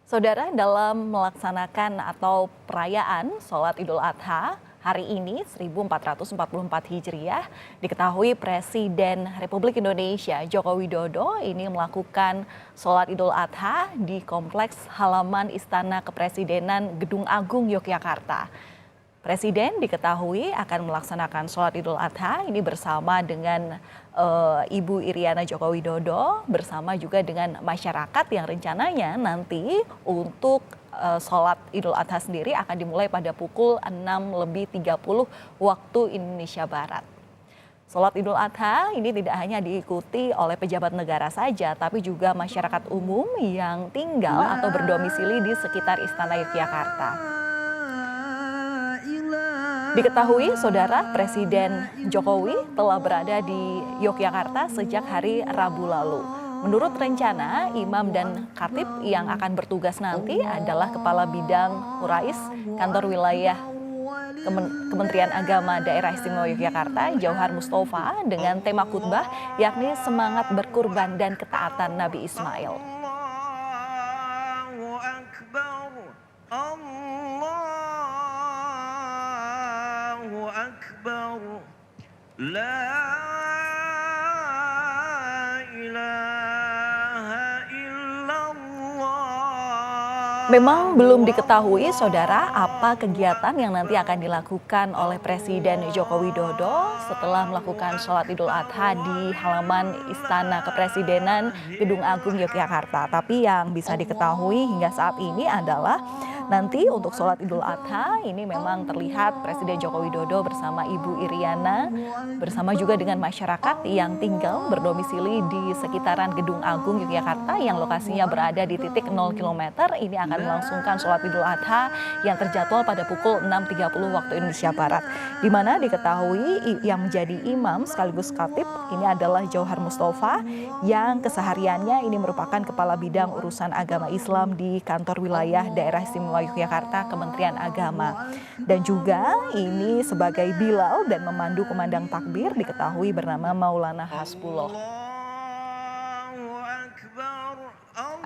Saudara, dalam melaksanakan atau perayaan sholat Idul Adha hari ini 1444 Hijriah, diketahui Presiden Republik Indonesia Joko Widodo ini melakukan sholat Idul Adha di kompleks halaman Istana Kepresidenan Gedung Agung Yogyakarta. Presiden diketahui akan melaksanakan sholat Idul Adha ini bersama dengan Ibu Iriana Joko Widodo bersama juga dengan masyarakat yang rencananya nanti untuk sholat Idul Adha sendiri akan dimulai pada pukul 6:30 waktu Indonesia Barat. Sholat Idul Adha ini tidak hanya diikuti oleh pejabat negara saja, tapi juga masyarakat umum yang tinggal atau berdomisili di sekitar Istana Yogyakarta. Diketahui, Saudara, Presiden Jokowi telah berada di Yogyakarta sejak hari Rabu lalu. Menurut rencana, imam dan khatib yang akan bertugas nanti adalah Kepala Bidang Hurais Kantor Wilayah Kementerian Agama Daerah Istimewa Yogyakarta, Jauhar Mustafa, dengan tema khutbah yakni semangat berkurban dan ketaatan Nabi Ismail. Memang belum diketahui, Saudara, apa kegiatan yang nanti akan dilakukan oleh Presiden Joko Widodo setelah melakukan sholat Idul Adha di halaman Istana Kepresidenan Gedung Agung Yogyakarta. Tapi yang bisa diketahui hingga saat ini adalah nanti untuk sholat Idul Adha ini memang terlihat Presiden Joko Widodo bersama Ibu Iriana bersama juga dengan masyarakat yang tinggal berdomisili di sekitaran Gedung Agung Yogyakarta yang lokasinya berada di titik 0 km. Ini akan melangsungkan sholat Idul Adha yang terjadwal pada pukul 6:30 waktu Indonesia Barat. Di mana diketahui yang menjadi imam sekaligus khatib ini adalah Jauhar Mustafa yang kesehariannya ini merupakan Kepala Bidang Urusan Agama Islam di Kantor Wilayah Daerah Istimewa Yogyakarta Kementerian Agama. Dan juga ini sebagai Bilal dan memandu kumandang takbir diketahui bernama Maulana Hasbullah.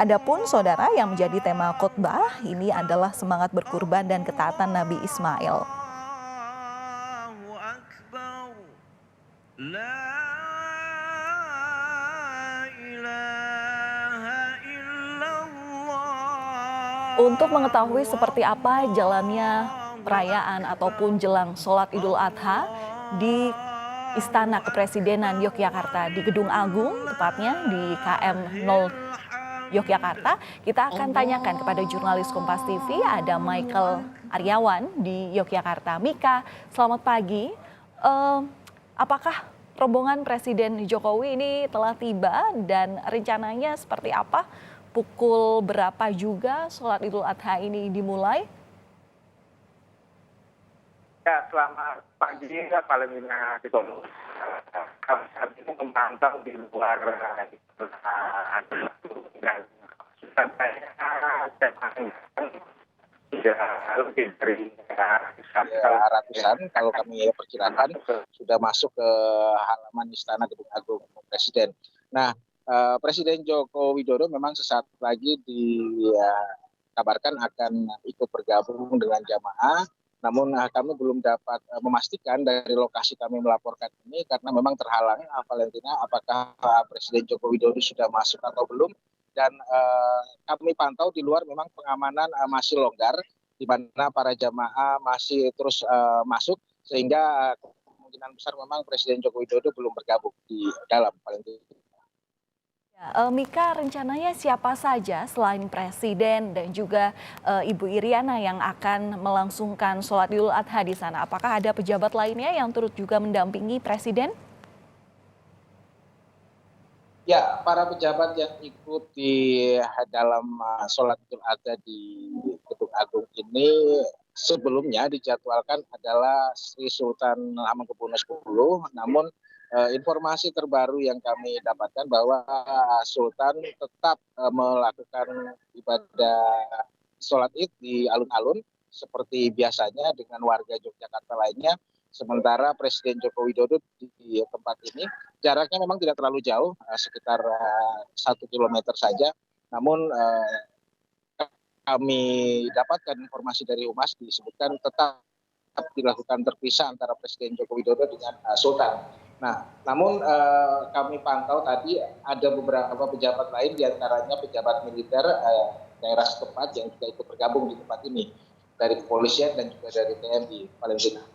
Adapun, Saudara, yang menjadi tema khutbah ini adalah semangat berkurban dan ketaatan Nabi Ismail. Untuk mengetahui seperti apa jalannya perayaan ataupun jelang sholat Idul Adha di Istana Kepresidenan Yogyakarta di Gedung Agung, tepatnya di KM 0 Yogyakarta, kita akan tanyakan kepada jurnalis Kompas TV, ada Michael Aryawan di Yogyakarta. Mika, selamat pagi. Apakah rombongan Presiden Jokowi ini telah tiba dan rencananya seperti apa? Pukul berapa juga sholat Idul Adha ini dimulai? Ya, selamat pagi, paling di Solo. Kami saat ini memantau di luar dan ratusan kalau kami perkirakan sudah masuk ke halaman Istana Gedung Agung Presiden. Nah, Presiden Joko Widodo memang sesaat lagi dikabarkan akan ikut bergabung dengan jamaah. Namun kami belum dapat memastikan dari lokasi kami melaporkan ini karena memang terhalang, Valentina, apakah Presiden Joko Widodo sudah masuk atau belum. Dan kami pantau di luar memang pengamanan masih longgar, di mana para jamaah masih terus masuk, sehingga kemungkinan besar memang Presiden Joko Widodo belum bergabung di dalam, Valentina. Mika, rencananya siapa saja selain Presiden dan juga Ibu Iriana yang akan melangsungkan sholat Idul Adha di sana? Apakah ada pejabat lainnya yang turut juga mendampingi Presiden? Ya, para pejabat yang ikut di dalam sholat Idul Adha di Gedung Agung ini sebelumnya dijadwalkan adalah Sri Sultan Hamengkubuwono X. Namun informasi terbaru yang kami dapatkan bahwa Sultan tetap melakukan ibadah sholat Id di alun-alun seperti biasanya dengan warga Yogyakarta lainnya. Sementara Presiden Joko Widodo di tempat ini jaraknya memang tidak terlalu jauh, sekitar 1 kilometer saja. Namun kami dapatkan informasi dari Humas disebutkan tetap dilakukan terpisah antara Presiden Joko Widodo dengan Sultan. Nah, namun kami pantau tadi ada beberapa pejabat lain, diantaranya pejabat militer daerah setempat yang juga ikut bergabung di tempat ini, dari kepolisian dan juga dari TNI, Valentina.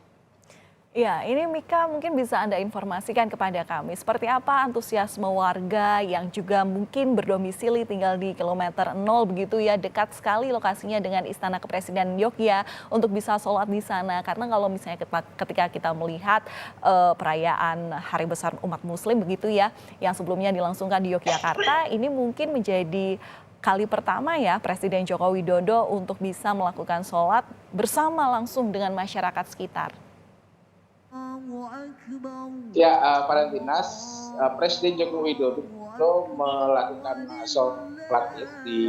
Ya, ini Mika mungkin bisa Anda informasikan kepada kami, seperti apa antusiasme warga yang juga mungkin berdomisili tinggal di kilometer 0 begitu ya, dekat sekali lokasinya dengan Istana Kepresidenan Yogyakarta untuk bisa sholat di sana. Karena kalau misalnya ketika kita melihat perayaan Hari Besar Umat Muslim begitu ya, yang sebelumnya dilangsungkan di Yogyakarta, ini mungkin menjadi kali pertama ya Presiden Joko Widodo untuk bisa melakukan sholat bersama langsung dengan masyarakat sekitar. Ya, Valentina, Presiden Joko Widodo melakukan sholat Id di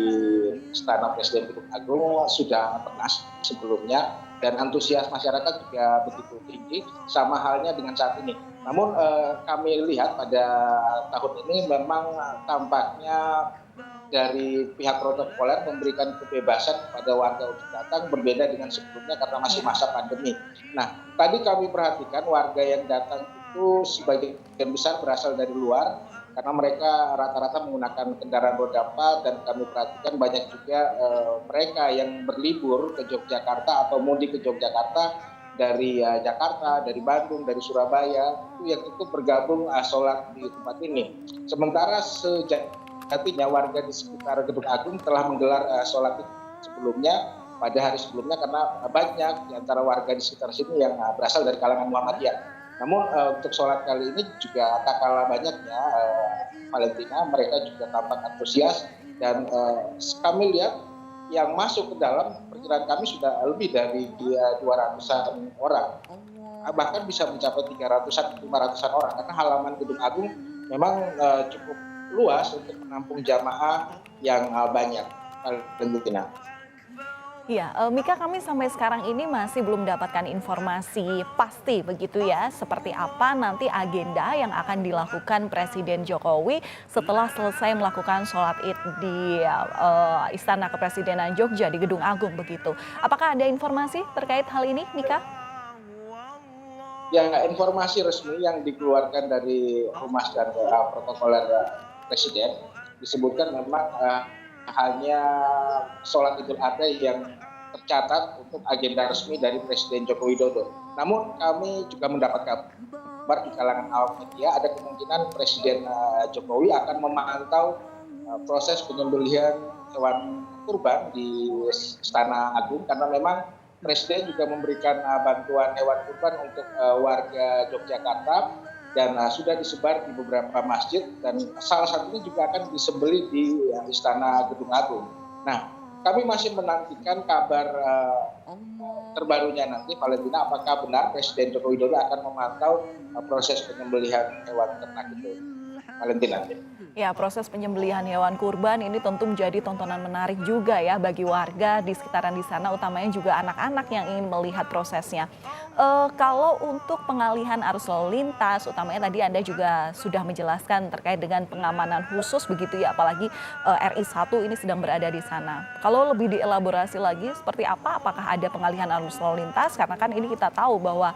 Istana Presiden Gedung Agung sudah pernah sebelumnya, dan antusias masyarakat juga begitu tinggi, sama halnya dengan saat ini. Namun kami lihat pada tahun ini memang tampaknya dari pihak protokoler memberikan kebebasan kepada warga untuk datang, berbeda dengan sebelumnya karena masih masa pandemi. Nah, tadi kami perhatikan warga yang datang itu sebagian besar berasal dari luar, karena mereka rata-rata menggunakan kendaraan roda 4, dan kami perhatikan banyak juga mereka yang berlibur ke Yogyakarta atau mudik ke Yogyakarta dari Jakarta, dari Bandung, dari Surabaya, itu yang ikut bergabung sholat di tempat ini. Sementara artinya warga di sekitar Gedung Agung telah menggelar sholat Id sebelumnya, pada hari sebelumnya, karena banyak di antara warga di sekitar sini yang berasal dari kalangan Muhammadiyah. Namun untuk sholat kali ini juga tak kalah banyaknya, Valentina, mereka juga tampak antusias, dan kami lihat yang masuk ke dalam, perkiraan kami sudah lebih dari 200-an orang, bahkan bisa mencapai 300-an, 500-an orang, karena halaman Gedung Agung memang cukup luas untuk menampung jamaah yang banyak. Valentina. Iya, Mika, kami sampai sekarang ini masih belum mendapatkan informasi pasti begitu ya, seperti apa nanti agenda yang akan dilakukan Presiden Jokowi setelah selesai melakukan sholat Id di Istana Kepresidenan Jogja di Gedung Agung begitu. Apakah ada informasi terkait hal ini, Mika? Ya, informasi resmi yang dikeluarkan dari Humas dan protokoler Presiden disebutkan memang hanya sholat Idul Adha yang tercatat untuk agenda resmi dari Presiden Joko Widodo. Namun kami juga mendapat kabar di kalangan awak media ada kemungkinan Presiden Jokowi akan memantau proses penyembelihan hewan kurban di Istana Agung, karena memang Presiden juga memberikan bantuan hewan kurban untuk warga Yogyakarta, dan sudah disebar di beberapa masjid, dan salah satunya juga akan disembelih di Istana Gedung Agung. Nah, kami masih menantikan kabar terbarunya nanti, Valentina, apakah benar Presiden Joko Widodo akan memantau proses penyembelihan hewan ternak itu, Valentina. Ya, proses penyembelihan hewan kurban ini tentu menjadi tontonan menarik juga ya bagi warga di sekitaran di sana, utamanya juga anak-anak yang ingin melihat prosesnya. Kalau untuk pengalihan arus lalu lintas, utamanya tadi Anda juga sudah menjelaskan terkait dengan pengamanan khusus begitu ya, apalagi RI1 ini sedang berada di sana. Kalau lebih dielaborasi lagi seperti apa, apakah ada pengalihan arus lalu lintas? Karena kan ini kita tahu bahwa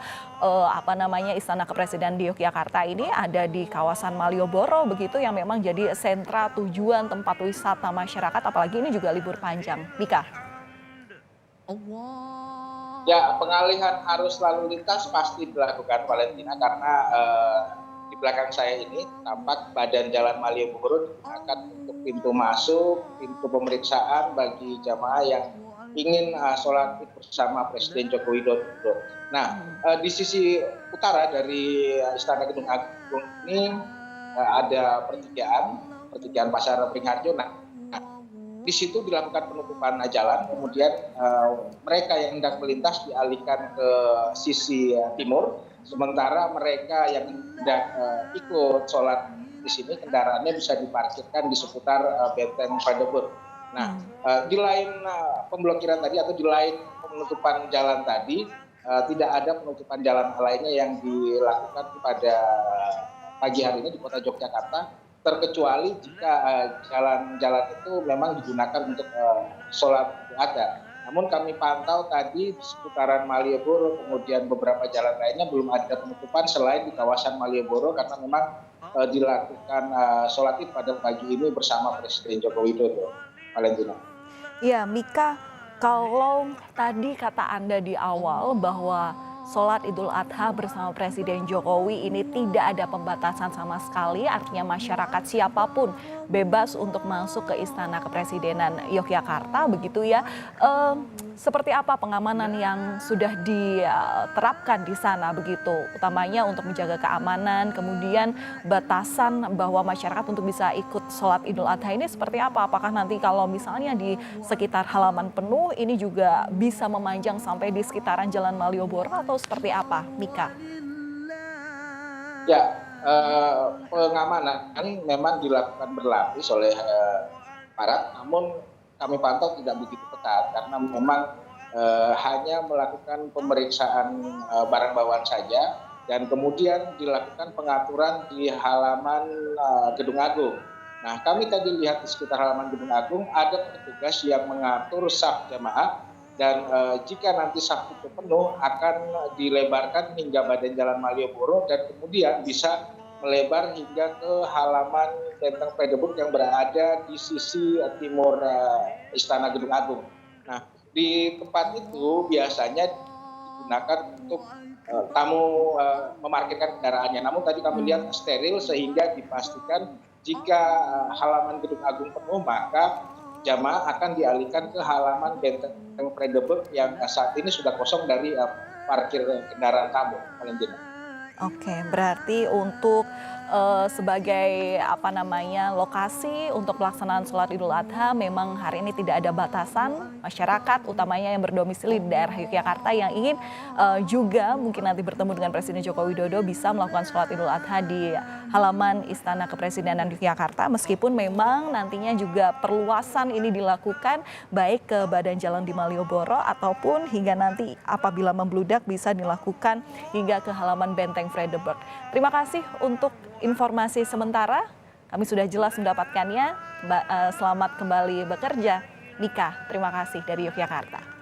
Istana Kepresidenan di Yogyakarta ini ada di kawasan Malioboro begitu, yang memang jadi sentra tujuan tempat wisata masyarakat, apalagi ini juga libur panjang. Mika. Ya, pengalihan arus lalu lintas pasti dilakukan, Valentina, karena di belakang saya ini tampak badan jalan Malioboro digunakan untuk pintu masuk, pintu pemeriksaan bagi jamaah yang ingin sholat Id bersama Presiden Joko Widodo. Nah, di sisi utara dari Istana Gedung Agung ini ada pertigaan Pasar Beringharjo. Nah, di situ dilakukan penutupan jalan, kemudian mereka yang hendak melintas dialihkan ke sisi timur, sementara mereka yang hendak ikut sholat di sini kendaraannya bisa diparkirkan di seputar Benteng Vanderburg. Nah, di lain pemblokiran tadi atau di lain penutupan jalan tadi, tidak ada penutupan jalan lainnya yang dilakukan pada pagi hari ini di kota Yogyakarta. terkecuali jika jalan-jalan itu memang digunakan untuk sholat Idul Adha. Namun kami pantau tadi di seputaran Malioboro, kemudian beberapa jalan lainnya belum ada penutupan selain di kawasan Malioboro karena memang dilakukan sholat Id pada pagi ini bersama Presiden Joko Widodo. Valentina. Ya, Mika, kalau tadi kata Anda di awal bahwa sholat Idul Adha bersama Presiden Jokowi ini tidak ada pembatasan sama sekali, artinya masyarakat siapapun bebas untuk masuk ke Istana Kepresidenan Yogyakarta, begitu ya. Seperti apa pengamanan yang sudah diterapkan di sana begitu, utamanya untuk menjaga keamanan, kemudian batasan bahwa masyarakat untuk bisa ikut sholat Idul Adha ini seperti apa? Apakah nanti kalau misalnya di sekitar halaman penuh ini juga bisa memanjang sampai di sekitaran Jalan Malioboro atau seperti apa, Mika? Ya, pengamanan memang dilakukan berlapis oleh aparat, namun kami pantau tidak begitu ketat karena memang hanya melakukan pemeriksaan barang bawaan saja dan kemudian dilakukan pengaturan di halaman Gedung Agung. Nah, kami tadi lihat di sekitar halaman Gedung Agung ada petugas yang mengatur saf jamaah dan jika nanti saf itu penuh akan dilebarkan hingga badan Jalan Malioboro dan kemudian bisa melebar hingga ke halaman Benteng Fredeburg yang berada di sisi timur Istana Gedung Agung. Nah, di tempat itu biasanya digunakan untuk tamu memarkirkan kendaraannya. Namun tadi kami lihat steril sehingga dipastikan jika halaman Gedung Agung penuh maka jamaah akan dialihkan ke halaman Benteng Fredeburg yang saat ini sudah kosong dari parkir kendaraan tamu. Valentina. Oke, berarti untuk sebagai lokasi untuk pelaksanaan sholat Idul Adha memang hari ini tidak ada batasan. Masyarakat utamanya yang berdomisili di daerah Yogyakarta yang ingin juga mungkin nanti bertemu dengan Presiden Joko Widodo bisa melakukan sholat Idul Adha di halaman Istana Kepresidenan Yogyakarta, meskipun memang nantinya juga perluasan ini dilakukan baik ke badan jalan di Malioboro ataupun hingga nanti apabila membludak bisa dilakukan hingga ke halaman Benteng Fredeburg. Terima kasih untuk informasi sementara. Kami sudah jelas mendapatkannya. Selamat kembali bekerja. Nika, terima kasih dari Yogyakarta.